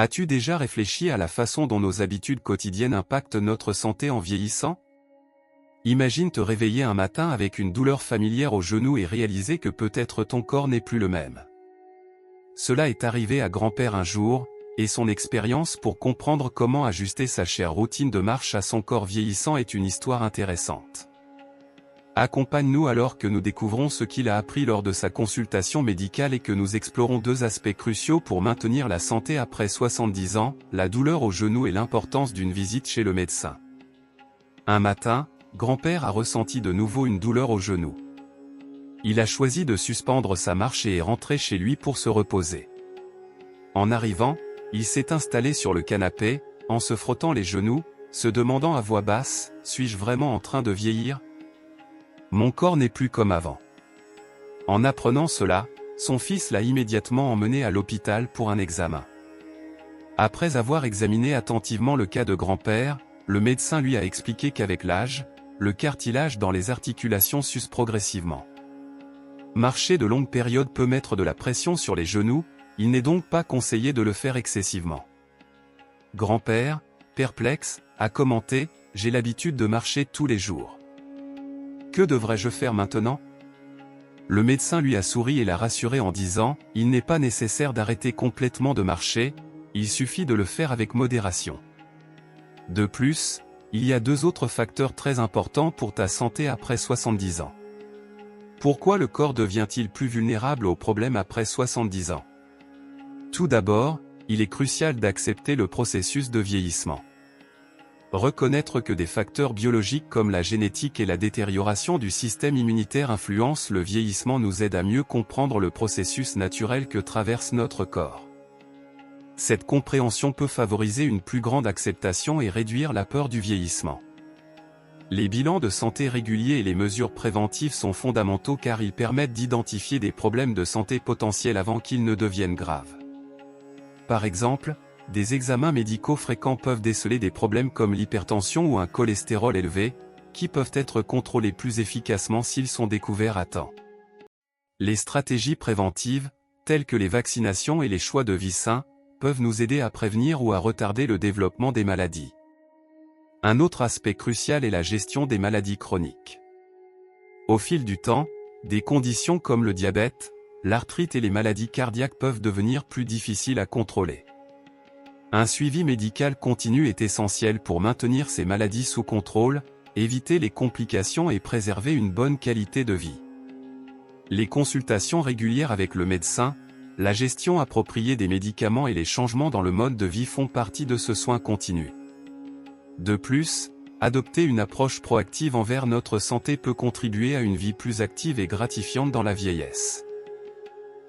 As-tu déjà réfléchi à la façon dont nos habitudes quotidiennes impactent notre santé en vieillissant? Imagine te réveiller un matin avec une douleur familière au genou et réaliser que peut-être ton corps n'est plus le même. Cela est arrivé à grand-père un jour, et son expérience pour comprendre comment ajuster sa chère routine de marche à son corps vieillissant est une histoire intéressante. Accompagne-nous alors que nous découvrons ce qu'il a appris lors de sa consultation médicale et que nous explorons deux aspects cruciaux pour maintenir la santé après 70 ans, la douleur au genou et l'importance d'une visite chez le médecin. Un matin, grand-père a ressenti de nouveau une douleur au genou. Il a choisi de suspendre sa marche et est rentré chez lui pour se reposer. En arrivant, il s'est installé sur le canapé, en se frottant les genoux, se demandant à voix basse, « Suis-je vraiment en train de vieillir ? Mon corps n'est plus comme avant. » En apprenant cela, son fils l'a immédiatement emmené à l'hôpital pour un examen. Après avoir examiné attentivement le cas de grand-père, le médecin lui a expliqué qu'avec l'âge, le cartilage dans les articulations s'use progressivement. Marcher de longues périodes peut mettre de la pression sur les genoux, il n'est donc pas conseillé de le faire excessivement. Grand-père, perplexe, a commenté, « J'ai l'habitude de marcher tous les jours. Que devrais-je faire maintenant ?» Le médecin lui a souri et l'a rassuré en disant, « Il n'est pas nécessaire d'arrêter complètement de marcher, il suffit de le faire avec modération. » De plus, il y a deux autres facteurs très importants pour ta santé après 70 ans. Pourquoi le corps devient-il plus vulnérable aux problèmes après 70 ans? Tout d'abord, il est crucial d'accepter le processus de vieillissement. Reconnaître que des facteurs biologiques comme la génétique et la détérioration du système immunitaire influencent le vieillissement nous aide à mieux comprendre le processus naturel que traverse notre corps. Cette compréhension peut favoriser une plus grande acceptation et réduire la peur du vieillissement. Les bilans de santé réguliers et les mesures préventives sont fondamentaux car ils permettent d'identifier des problèmes de santé potentiels avant qu'ils ne deviennent graves. Par exemple, des examens médicaux fréquents peuvent déceler des problèmes comme l'hypertension ou un cholestérol élevé, qui peuvent être contrôlés plus efficacement s'ils sont découverts à temps. Les stratégies préventives, telles que les vaccinations et les choix de vie sains, peuvent nous aider à prévenir ou à retarder le développement des maladies. Un autre aspect crucial est la gestion des maladies chroniques. Au fil du temps, des conditions comme le diabète, l'arthrite et les maladies cardiaques peuvent devenir plus difficiles à contrôler. Un suivi médical continu est essentiel pour maintenir ces maladies sous contrôle, éviter les complications et préserver une bonne qualité de vie. Les consultations régulières avec le médecin, la gestion appropriée des médicaments et les changements dans le mode de vie font partie de ce soin continu. De plus, adopter une approche proactive envers notre santé peut contribuer à une vie plus active et gratifiante dans la vieillesse.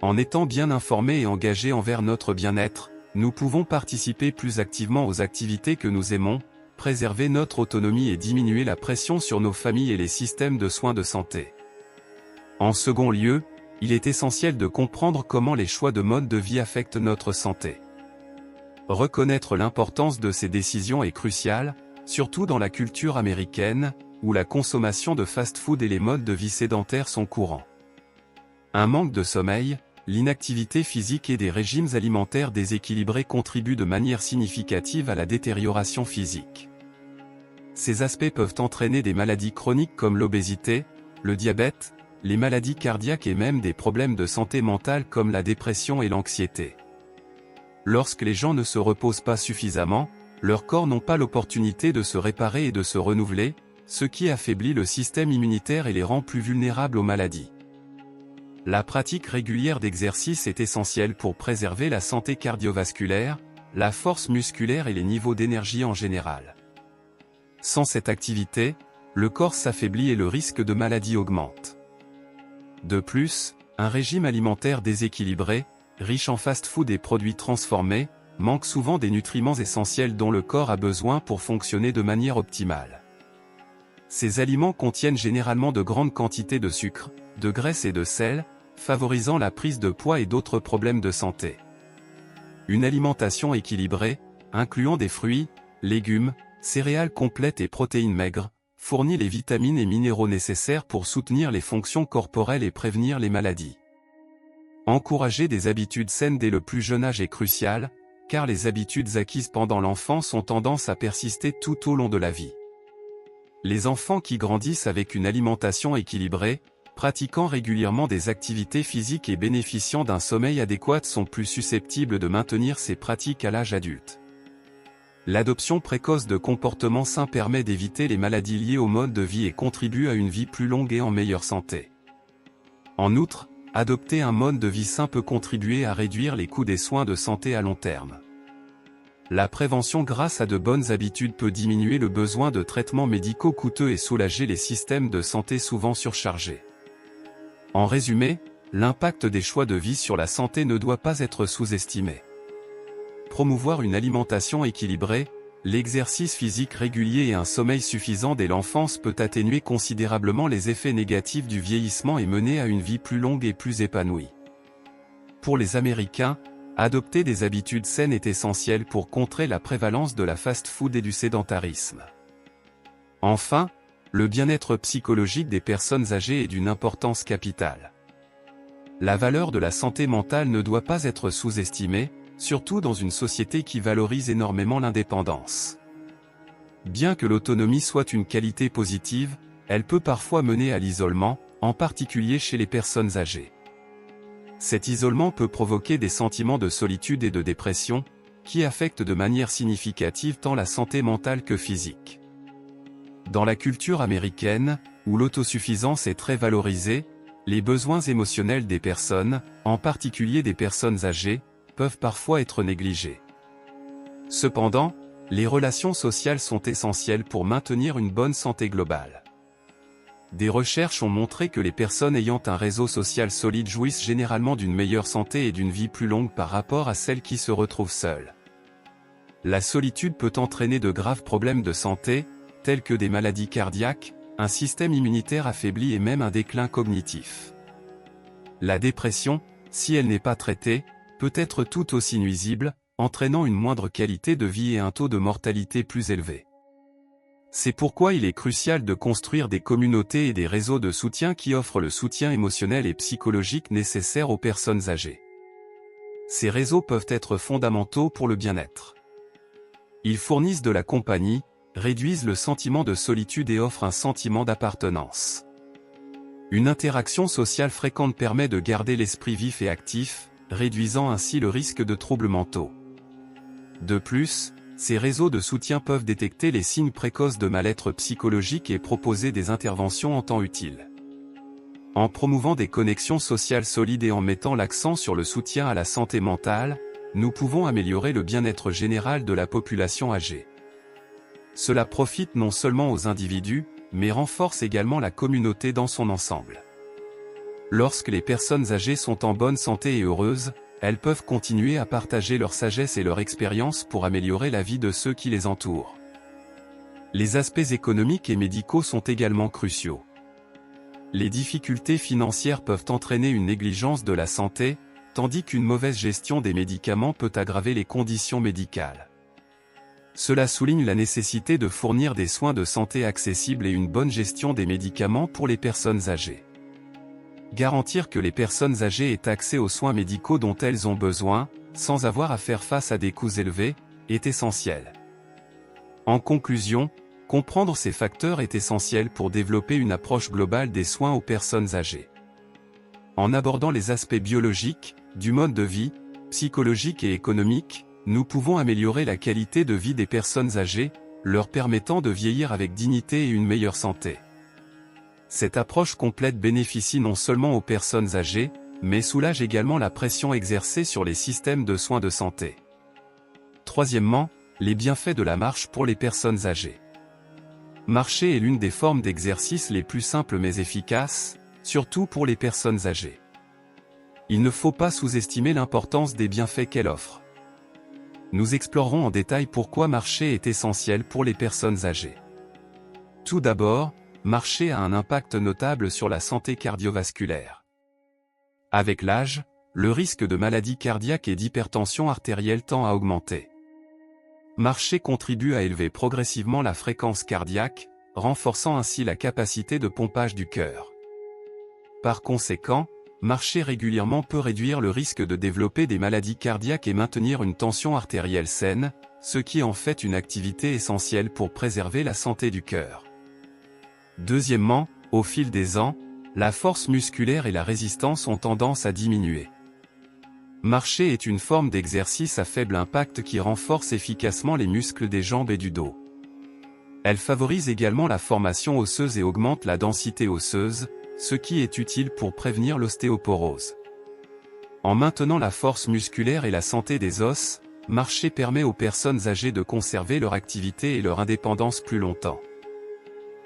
En étant bien informés et engagés envers notre bien-être, nous pouvons participer plus activement aux activités que nous aimons, préserver notre autonomie et diminuer la pression sur nos familles et les systèmes de soins de santé. En second lieu, il est essentiel de comprendre comment les choix de mode de vie affectent notre santé. Reconnaître l'importance de ces décisions est crucial, surtout dans la culture américaine, où la consommation de fast-food et les modes de vie sédentaires sont courants. Un manque de sommeil, l'inactivité physique et des régimes alimentaires déséquilibrés contribuent de manière significative à la détérioration physique. Ces aspects peuvent entraîner des maladies chroniques comme l'obésité, le diabète, les maladies cardiaques et même des problèmes de santé mentale comme la dépression et l'anxiété. Lorsque les gens ne se reposent pas suffisamment, leurs corps n'ont pas l'opportunité de se réparer et de se renouveler, ce qui affaiblit le système immunitaire et les rend plus vulnérables aux maladies. La pratique régulière d'exercice est essentielle pour préserver la santé cardiovasculaire, la force musculaire et les niveaux d'énergie en général. Sans cette activité, le corps s'affaiblit et le risque de maladie augmente. De plus, un régime alimentaire déséquilibré, riche en fast-food et produits transformés, manque souvent des nutriments essentiels dont le corps a besoin pour fonctionner de manière optimale. Ces aliments contiennent généralement de grandes quantités de sucre, de graisse et de sel, favorisant la prise de poids et d'autres problèmes de santé. Une alimentation équilibrée, incluant des fruits, légumes, céréales complètes et protéines maigres, fournit les vitamines et minéraux nécessaires pour soutenir les fonctions corporelles et prévenir les maladies. Encourager des habitudes saines dès le plus jeune âge est crucial, car les habitudes acquises pendant l'enfance ont tendance à persister tout au long de la vie. Les enfants qui grandissent avec une alimentation équilibrée, pratiquant régulièrement des activités physiques et bénéficiant d'un sommeil adéquat sont plus susceptibles de maintenir ces pratiques à l'âge adulte. L'adoption précoce de comportements sains permet d'éviter les maladies liées au mode de vie et contribue à une vie plus longue et en meilleure santé. En outre, adopter un mode de vie sain peut contribuer à réduire les coûts des soins de santé à long terme. La prévention grâce à de bonnes habitudes peut diminuer le besoin de traitements médicaux coûteux et soulager les systèmes de santé souvent surchargés. En résumé, l'impact des choix de vie sur la santé ne doit pas être sous-estimé. Promouvoir une alimentation équilibrée, l'exercice physique régulier et un sommeil suffisant dès l'enfance peut atténuer considérablement les effets négatifs du vieillissement et mener à une vie plus longue et plus épanouie. Pour les Américains, adopter des habitudes saines est essentiel pour contrer la prévalence de la fast-food et du sédentarisme. Enfin, le bien-être psychologique des personnes âgées est d'une importance capitale. La valeur de la santé mentale ne doit pas être sous-estimée, surtout dans une société qui valorise énormément l'indépendance. Bien que l'autonomie soit une qualité positive, elle peut parfois mener à l'isolement, en particulier chez les personnes âgées. Cet isolement peut provoquer des sentiments de solitude et de dépression, qui affectent de manière significative tant la santé mentale que physique. Dans la culture américaine, où l'autosuffisance est très valorisée, les besoins émotionnels des personnes, en particulier des personnes âgées, peuvent parfois être négligés. Cependant, les relations sociales sont essentielles pour maintenir une bonne santé globale. Des recherches ont montré que les personnes ayant un réseau social solide jouissent généralement d'une meilleure santé et d'une vie plus longue par rapport à celles qui se retrouvent seules. La solitude peut entraîner de graves problèmes de santé, tels que des maladies cardiaques, un système immunitaire affaibli et même un déclin cognitif. La dépression, si elle n'est pas traitée, peut être tout aussi nuisible, entraînant une moindre qualité de vie et un taux de mortalité plus élevé. C'est pourquoi il est crucial de construire des communautés et des réseaux de soutien qui offrent le soutien émotionnel et psychologique nécessaire aux personnes âgées. Ces réseaux peuvent être fondamentaux pour le bien-être. Ils fournissent de la compagnie, réduisent le sentiment de solitude et offrent un sentiment d'appartenance. Une interaction sociale fréquente permet de garder l'esprit vif et actif, réduisant ainsi le risque de troubles mentaux. De plus, ces réseaux de soutien peuvent détecter les signes précoces de mal-être psychologique et proposer des interventions en temps utile. En promouvant des connexions sociales solides et en mettant l'accent sur le soutien à la santé mentale, nous pouvons améliorer le bien-être général de la population âgée. Cela profite non seulement aux individus, mais renforce également la communauté dans son ensemble. Lorsque les personnes âgées sont en bonne santé et heureuses, elles peuvent continuer à partager leur sagesse et leur expérience pour améliorer la vie de ceux qui les entourent. Les aspects économiques et médicaux sont également cruciaux. Les difficultés financières peuvent entraîner une négligence de la santé, tandis qu'une mauvaise gestion des médicaments peut aggraver les conditions médicales. Cela souligne la nécessité de fournir des soins de santé accessibles et une bonne gestion des médicaments pour les personnes âgées. Garantir que les personnes âgées aient accès aux soins médicaux dont elles ont besoin, sans avoir à faire face à des coûts élevés, est essentiel. En conclusion, comprendre ces facteurs est essentiel pour développer une approche globale des soins aux personnes âgées. En abordant les aspects biologiques, du mode de vie, psychologiques et économiques, nous pouvons améliorer la qualité de vie des personnes âgées, leur permettant de vieillir avec dignité et une meilleure santé. Cette approche complète bénéficie non seulement aux personnes âgées, mais soulage également la pression exercée sur les systèmes de soins de santé. Troisièmement, les bienfaits de la marche pour les personnes âgées. Marcher est l'une des formes d'exercice les plus simples mais efficaces, surtout pour les personnes âgées. Il ne faut pas sous-estimer l'importance des bienfaits qu'elle offre. Nous explorerons en détail pourquoi marcher est essentiel pour les personnes âgées. Tout d'abord, marcher a un impact notable sur la santé cardiovasculaire. Avec l'âge, le risque de maladies cardiaques et d'hypertension artérielle tend à augmenter. Marcher contribue à élever progressivement la fréquence cardiaque, renforçant ainsi la capacité de pompage du cœur. Par conséquent, marcher régulièrement peut réduire le risque de développer des maladies cardiaques et maintenir une tension artérielle saine, ce qui en fait une activité essentielle pour préserver la santé du cœur. Deuxièmement, au fil des ans, la force musculaire et la résistance ont tendance à diminuer. Marcher est une forme d'exercice à faible impact qui renforce efficacement les muscles des jambes et du dos. Elle favorise également la formation osseuse et augmente la densité osseuse, ce qui est utile pour prévenir l'ostéoporose. En maintenant la force musculaire et la santé des os, marcher permet aux personnes âgées de conserver leur activité et leur indépendance plus longtemps.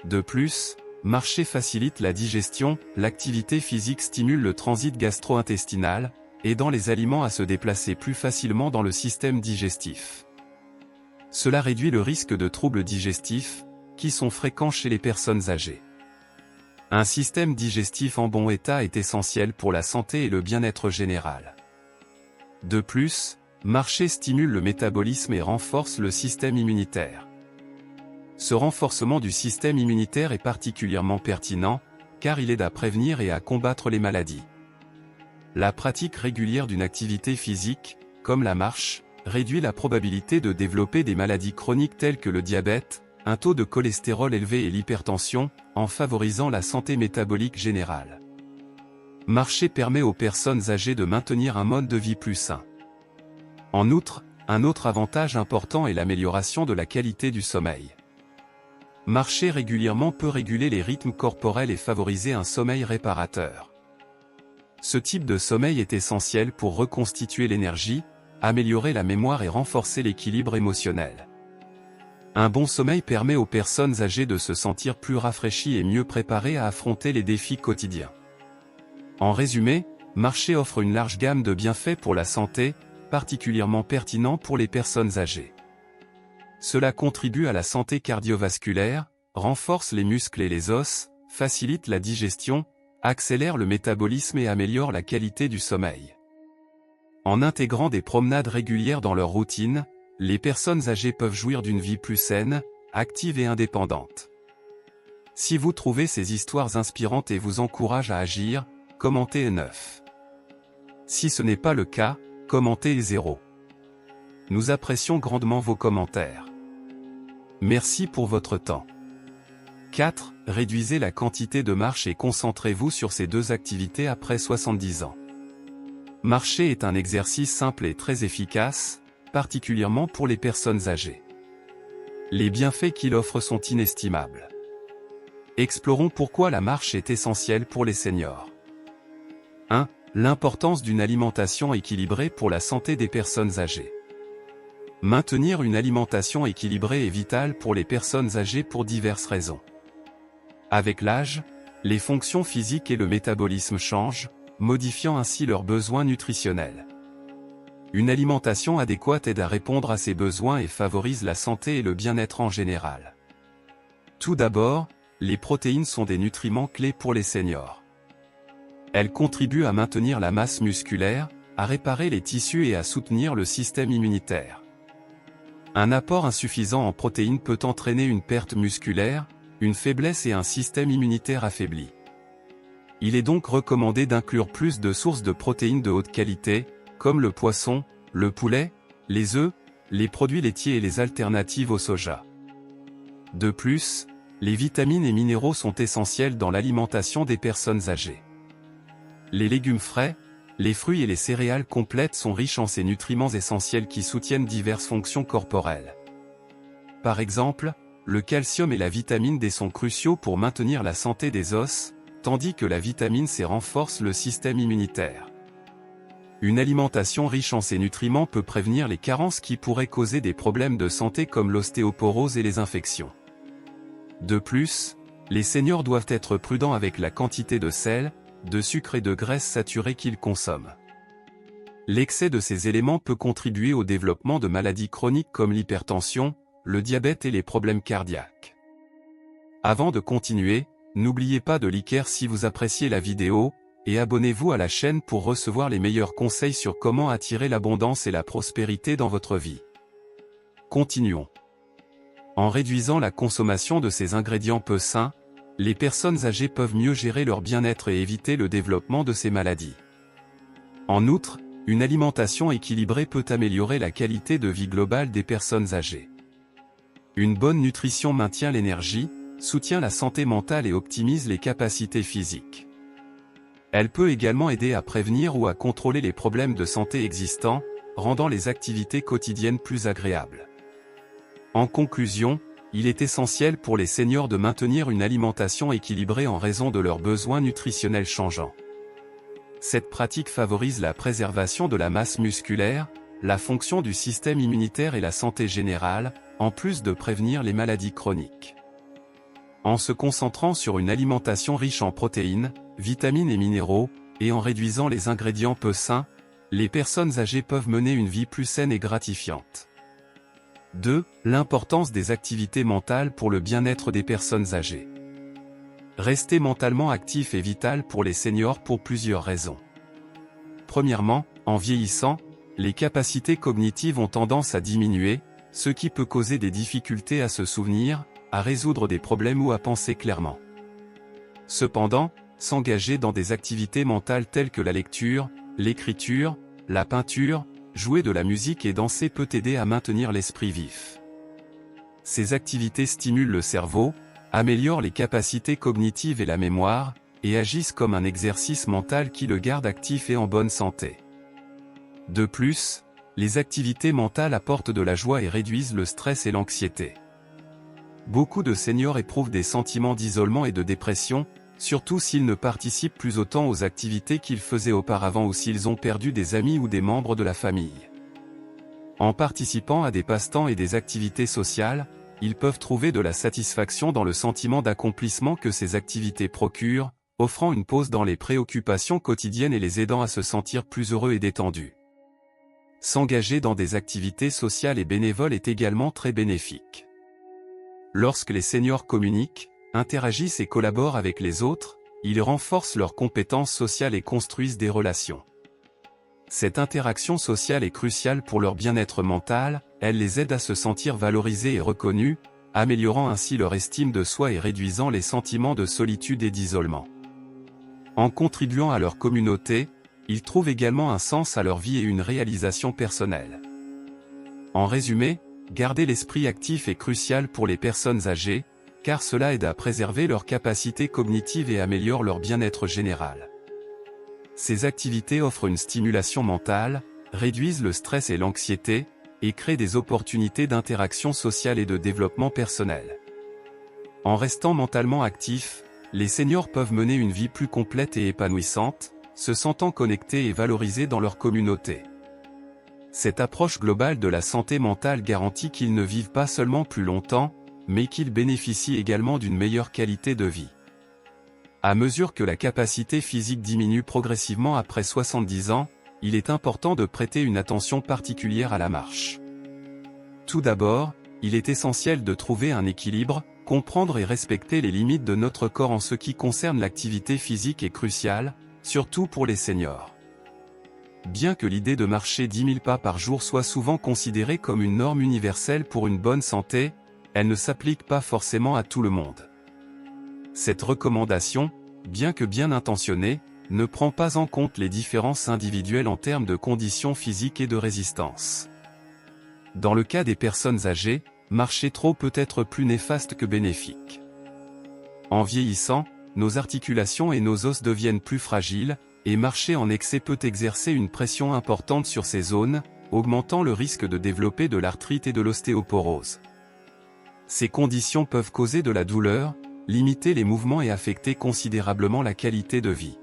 De plus, marcher facilite la digestion, l'activité physique stimule le transit gastro-intestinal, aidant les aliments à se déplacer plus facilement dans le système digestif. Cela réduit le risque de troubles digestifs, qui sont fréquents chez les personnes âgées. Un système digestif en bon état est essentiel pour la santé et le bien-être général. De plus, marcher stimule le métabolisme et renforce le système immunitaire. Ce renforcement du système immunitaire est particulièrement pertinent, car il aide à prévenir et à combattre les maladies. La pratique régulière d'une activité physique, comme la marche, réduit la probabilité de développer des maladies chroniques telles que le diabète, un taux de cholestérol élevé et l'hypertension, en favorisant la santé métabolique générale. Marcher permet aux personnes âgées de maintenir un mode de vie plus sain. En outre, un autre avantage important est l'amélioration de la qualité du sommeil. Marcher régulièrement peut réguler les rythmes corporels et favoriser un sommeil réparateur. Ce type de sommeil est essentiel pour reconstituer l'énergie, améliorer la mémoire et renforcer l'équilibre émotionnel. Un bon sommeil permet aux personnes âgées de se sentir plus rafraîchies et mieux préparées à affronter les défis quotidiens. En résumé, marcher offre une large gamme de bienfaits pour la santé, particulièrement pertinents pour les personnes âgées. Cela contribue à la santé cardiovasculaire, renforce les muscles et les os, facilite la digestion, accélère le métabolisme et améliore la qualité du sommeil. En intégrant des promenades régulières dans leur routine, les personnes âgées peuvent jouir d'une vie plus saine, active et indépendante. Si vous trouvez ces histoires inspirantes et vous encouragent à agir, commentez 9. Si ce n'est pas le cas, commentez 0. Nous apprécions grandement vos commentaires. Merci pour votre temps. 4. Réduisez la quantité de marche et concentrez-vous sur ces deux activités après 70 ans. Marcher est un exercice simple et très efficace, particulièrement pour les personnes âgées. Les bienfaits qu'il offre sont inestimables. Explorons pourquoi la marche est essentielle pour les seniors. 1. L'importance d'une alimentation équilibrée pour la santé des personnes âgées. Maintenir une alimentation équilibrée est vital pour les personnes âgées pour diverses raisons. Avec l'âge, les fonctions physiques et le métabolisme changent, modifiant ainsi leurs besoins nutritionnels. Une alimentation adéquate aide à répondre à ces besoins et favorise la santé et le bien-être en général. Tout d'abord, les protéines sont des nutriments clés pour les seniors. Elles contribuent à maintenir la masse musculaire, à réparer les tissus et à soutenir le système immunitaire. Un apport insuffisant en protéines peut entraîner une perte musculaire, une faiblesse et un système immunitaire affaibli. Il est donc recommandé d'inclure plus de sources de protéines de haute qualité, comme le poisson, le poulet, les œufs, les produits laitiers et les alternatives au soja. De plus, les vitamines et minéraux sont essentiels dans l'alimentation des personnes âgées. Les légumes frais, les fruits et les céréales complètes sont riches en ces nutriments essentiels qui soutiennent diverses fonctions corporelles. Par exemple, le calcium et la vitamine D sont cruciaux pour maintenir la santé des os, tandis que la vitamine C renforce le système immunitaire. Une alimentation riche en ces nutriments peut prévenir les carences qui pourraient causer des problèmes de santé comme l'ostéoporose et les infections. De plus, les seniors doivent être prudents avec la quantité de sel, de sucre et de graisse saturée qu'ils consomment. L'excès de ces éléments peut contribuer au développement de maladies chroniques comme l'hypertension, le diabète et les problèmes cardiaques. Avant de continuer, n'oubliez pas de liker si vous appréciez la vidéo, et abonnez-vous à la chaîne pour recevoir les meilleurs conseils sur comment attirer l'abondance et la prospérité dans votre vie. Continuons. En réduisant la consommation de ces ingrédients peu sains, les personnes âgées peuvent mieux gérer leur bien-être et éviter le développement de ces maladies. En outre, une alimentation équilibrée peut améliorer la qualité de vie globale des personnes âgées. Une bonne nutrition maintient l'énergie, soutient la santé mentale et optimise les capacités physiques. Elle peut également aider à prévenir ou à contrôler les problèmes de santé existants, rendant les activités quotidiennes plus agréables. En conclusion, il est essentiel pour les seniors de maintenir une alimentation équilibrée en raison de leurs besoins nutritionnels changeants. Cette pratique favorise la préservation de la masse musculaire, la fonction du système immunitaire et la santé générale, en plus de prévenir les maladies chroniques. En se concentrant sur une alimentation riche en protéines, vitamines et minéraux, et en réduisant les ingrédients peu sains, les personnes âgées peuvent mener une vie plus saine et gratifiante. 2. L'importance des activités mentales pour le bien-être des personnes âgées. Rester mentalement actif est vital pour les seniors pour plusieurs raisons. Premièrement, en vieillissant, les capacités cognitives ont tendance à diminuer, ce qui peut causer des difficultés à se souvenir, à résoudre des problèmes ou à penser clairement. Cependant, s'engager dans des activités mentales telles que la lecture, l'écriture, la peinture, jouer de la musique et danser peut aider à maintenir l'esprit vif. Ces activités stimulent le cerveau, améliorent les capacités cognitives et la mémoire, et agissent comme un exercice mental qui le garde actif et en bonne santé. De plus, les activités mentales apportent de la joie et réduisent le stress et l'anxiété. Beaucoup de seniors éprouvent des sentiments d'isolement et de dépression, surtout s'ils ne participent plus autant aux activités qu'ils faisaient auparavant ou s'ils ont perdu des amis ou des membres de la famille. En participant à des passe-temps et des activités sociales, ils peuvent trouver de la satisfaction dans le sentiment d'accomplissement que ces activités procurent, offrant une pause dans les préoccupations quotidiennes et les aidant à se sentir plus heureux et détendus. S'engager dans des activités sociales et bénévoles est également très bénéfique. Lorsque les seniors communiquent, interagissent et collaborent avec les autres, ils renforcent leurs compétences sociales et construisent des relations. Cette interaction sociale est cruciale pour leur bien-être mental, elle les aide à se sentir valorisés et reconnus, améliorant ainsi leur estime de soi et réduisant les sentiments de solitude et d'isolement. En contribuant à leur communauté, ils trouvent également un sens à leur vie et une réalisation personnelle. En résumé, garder l'esprit actif est crucial pour les personnes âgées, car cela aide à préserver leurs capacités cognitives et améliore leur bien-être général. Ces activités offrent une stimulation mentale, réduisent le stress et l'anxiété, et créent des opportunités d'interaction sociale et de développement personnel. En restant mentalement actifs, les seniors peuvent mener une vie plus complète et épanouissante, se sentant connectés et valorisés dans leur communauté. Cette approche globale de la santé mentale garantit qu'ils ne vivent pas seulement plus longtemps, mais qu'ils bénéficient également d'une meilleure qualité de vie. À mesure que la capacité physique diminue progressivement après 70 ans, il est important de prêter une attention particulière à la marche. Tout d'abord, il est essentiel de trouver un équilibre, comprendre et respecter les limites de notre corps en ce qui concerne l'activité physique est cruciale, surtout pour les seniors. Bien que l'idée de marcher 10 000 pas par jour soit souvent considérée comme une norme universelle pour une bonne santé, elle ne s'applique pas forcément à tout le monde. Cette recommandation, bien que bien intentionnée, ne prend pas en compte les différences individuelles en termes de conditions physiques et de résistance. Dans le cas des personnes âgées, marcher trop peut être plus néfaste que bénéfique. En vieillissant, nos articulations et nos os deviennent plus fragiles, et marcher en excès peut exercer une pression importante sur ces zones, augmentant le risque de développer de l'arthrite et de l'ostéoporose. Ces conditions peuvent causer de la douleur, limiter les mouvements et affecter considérablement la qualité de vie.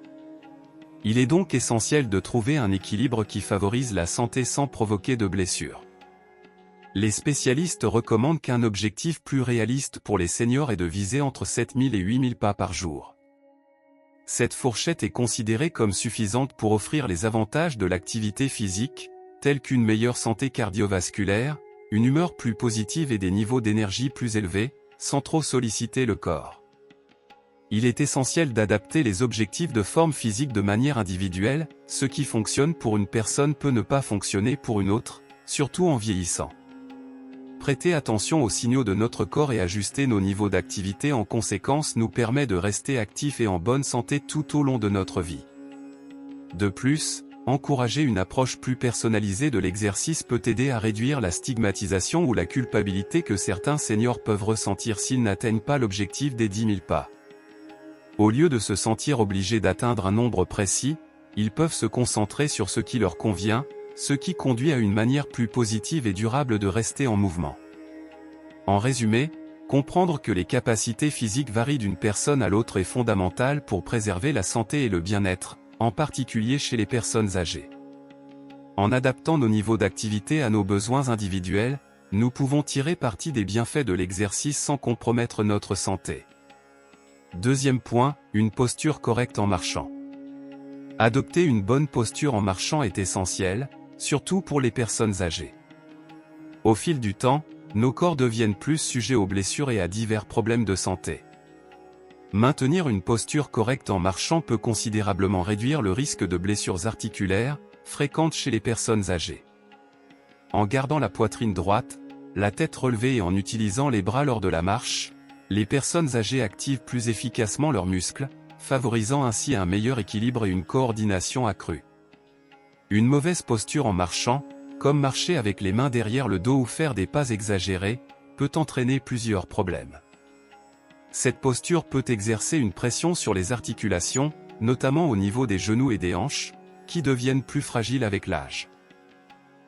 Il est donc essentiel de trouver un équilibre qui favorise la santé sans provoquer de blessures. Les spécialistes recommandent qu'un objectif plus réaliste pour les seniors est de viser entre 7 000 et 8 000 pas par jour. Cette fourchette est considérée comme suffisante pour offrir les avantages de l'activité physique, tels qu'une meilleure santé cardiovasculaire, une humeur plus positive et des niveaux d'énergie plus élevés, sans trop solliciter le corps. Il est essentiel d'adapter les objectifs de forme physique de manière individuelle, ce qui fonctionne pour une personne peut ne pas fonctionner pour une autre, surtout en vieillissant. Prêter attention aux signaux de notre corps et ajuster nos niveaux d'activité en conséquence nous permet de rester actifs et en bonne santé tout au long de notre vie. De plus, encourager une approche plus personnalisée de l'exercice peut aider à réduire la stigmatisation ou la culpabilité que certains seniors peuvent ressentir s'ils n'atteignent pas l'objectif des 10 000 pas. Au lieu de se sentir obligés d'atteindre un nombre précis, ils peuvent se concentrer sur ce qui leur convient, ce qui conduit à une manière plus positive et durable de rester en mouvement. En résumé, comprendre que les capacités physiques varient d'une personne à l'autre est fondamental pour préserver la santé et le bien-être, en particulier chez les personnes âgées. En adaptant nos niveaux d'activité à nos besoins individuels, nous pouvons tirer parti des bienfaits de l'exercice sans compromettre notre santé. Deuxième point, une posture correcte en marchant. Adopter une bonne posture en marchant est essentiel, surtout pour les personnes âgées. Au fil du temps, nos corps deviennent plus sujets aux blessures et à divers problèmes de santé. Maintenir une posture correcte en marchant peut considérablement réduire le risque de blessures articulaires, fréquentes chez les personnes âgées. En gardant la poitrine droite, la tête relevée et en utilisant les bras lors de la marche, les personnes âgées activent plus efficacement leurs muscles, favorisant ainsi un meilleur équilibre et une coordination accrue. Une mauvaise posture en marchant, comme marcher avec les mains derrière le dos ou faire des pas exagérés, peut entraîner plusieurs problèmes. Cette posture peut exercer une pression sur les articulations, notamment au niveau des genoux et des hanches, qui deviennent plus fragiles avec l'âge.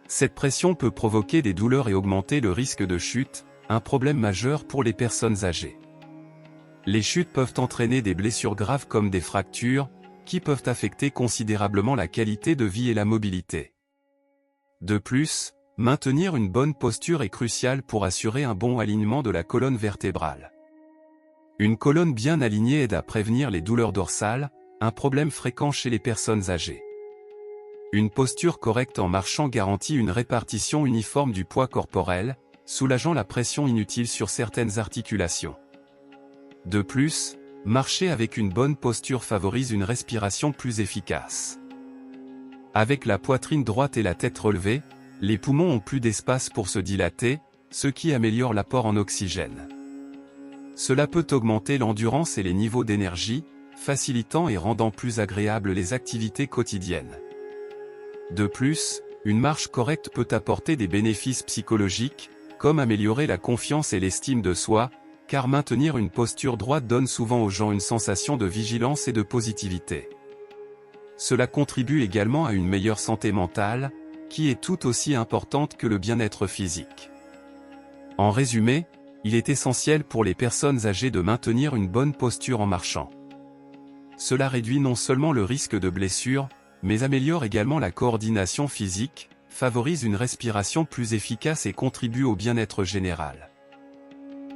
Cette pression peut provoquer des douleurs et augmenter le risque de chute, un problème majeur pour les personnes âgées. Les chutes peuvent entraîner des blessures graves comme des fractures, qui peuvent affecter considérablement la qualité de vie et la mobilité. De plus, maintenir une bonne posture est crucial pour assurer un bon alignement de la colonne vertébrale. Une colonne bien alignée aide à prévenir les douleurs dorsales, un problème fréquent chez les personnes âgées. Une posture correcte en marchant garantit une répartition uniforme du poids corporel, soulageant la pression inutile sur certaines articulations. De plus, marcher avec une bonne posture favorise une respiration plus efficace. Avec la poitrine droite et la tête relevée, les poumons ont plus d'espace pour se dilater, ce qui améliore l'apport en oxygène. Cela peut augmenter l'endurance et les niveaux d'énergie, facilitant et rendant plus agréables les activités quotidiennes. De plus, une marche correcte peut apporter des bénéfices psychologiques, comme améliorer la confiance et l'estime de soi, car maintenir une posture droite donne souvent aux gens une sensation de vigilance et de positivité. Cela contribue également à une meilleure santé mentale, qui est tout aussi importante que le bien-être physique. En résumé, il est essentiel pour les personnes âgées de maintenir une bonne posture en marchant. Cela réduit non seulement le risque de blessure, mais améliore également la coordination physique, favorise une respiration plus efficace et contribue au bien-être général.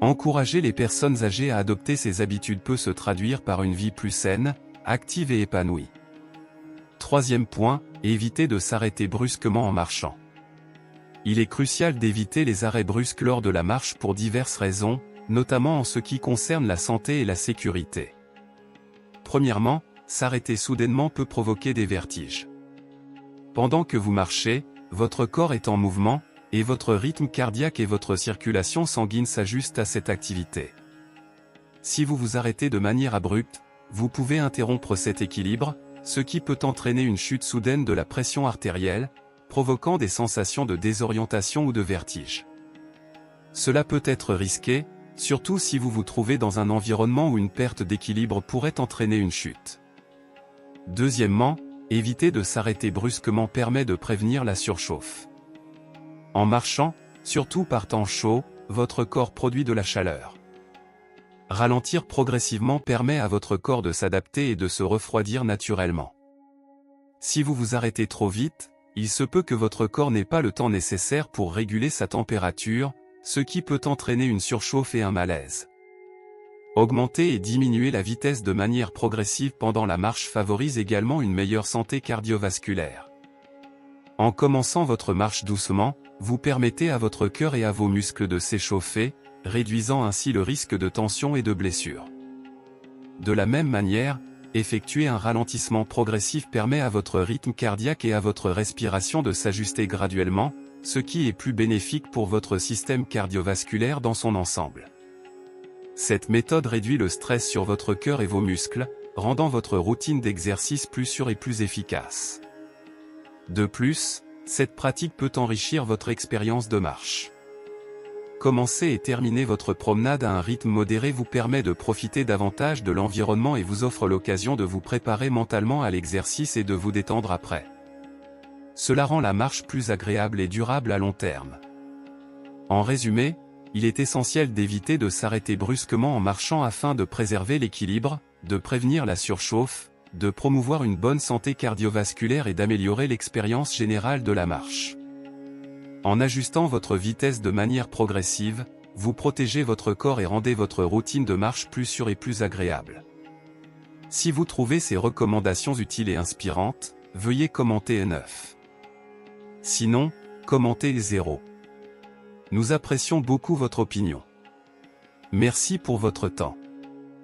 Encourager les personnes âgées à adopter ces habitudes peut se traduire par une vie plus saine, active et épanouie. Troisième point, éviter de s'arrêter brusquement en marchant. Il est crucial d'éviter les arrêts brusques lors de la marche pour diverses raisons, notamment en ce qui concerne la santé et la sécurité. Premièrement, s'arrêter soudainement peut provoquer des vertiges. Pendant que vous marchez, votre corps est en mouvement, et votre rythme cardiaque et votre circulation sanguine s'ajustent à cette activité. Si vous vous arrêtez de manière abrupte, vous pouvez interrompre cet équilibre, ce qui peut entraîner une chute soudaine de la pression artérielle, provoquant des sensations de désorientation ou de vertige. Cela peut être risqué, surtout si vous vous trouvez dans un environnement où une perte d'équilibre pourrait entraîner une chute. Deuxièmement, éviter de s'arrêter brusquement permet de prévenir la surchauffe. En marchant, surtout par temps chaud, votre corps produit de la chaleur. Ralentir progressivement permet à votre corps de s'adapter et de se refroidir naturellement. Si vous vous arrêtez trop vite, il se peut que votre corps n'ait pas le temps nécessaire pour réguler sa température, ce qui peut entraîner une surchauffe et un malaise. Augmenter et diminuer la vitesse de manière progressive pendant la marche favorise également une meilleure santé cardiovasculaire. En commençant votre marche doucement, vous permettez à votre cœur et à vos muscles de s'échauffer, réduisant ainsi le risque de tension et de blessure. De la même manière, effectuer un ralentissement progressif permet à votre rythme cardiaque et à votre respiration de s'ajuster graduellement, ce qui est plus bénéfique pour votre système cardiovasculaire dans son ensemble. Cette méthode réduit le stress sur votre cœur et vos muscles, rendant votre routine d'exercice plus sûre et plus efficace. De plus, cette pratique peut enrichir votre expérience de marche. Commencer et terminer votre promenade à un rythme modéré vous permet de profiter davantage de l'environnement et vous offre l'occasion de vous préparer mentalement à l'exercice et de vous détendre après. Cela rend la marche plus agréable et durable à long terme. En résumé, il est essentiel d'éviter de s'arrêter brusquement en marchant afin de préserver l'équilibre, de prévenir la surchauffe, de promouvoir une bonne santé cardiovasculaire et d'améliorer l'expérience générale de la marche. En ajustant votre vitesse de manière progressive, vous protégez votre corps et rendez votre routine de marche plus sûre et plus agréable. Si vous trouvez ces recommandations utiles et inspirantes, veuillez commenter 9. Sinon, commentez 0. Nous apprécions beaucoup votre opinion. Merci pour votre temps.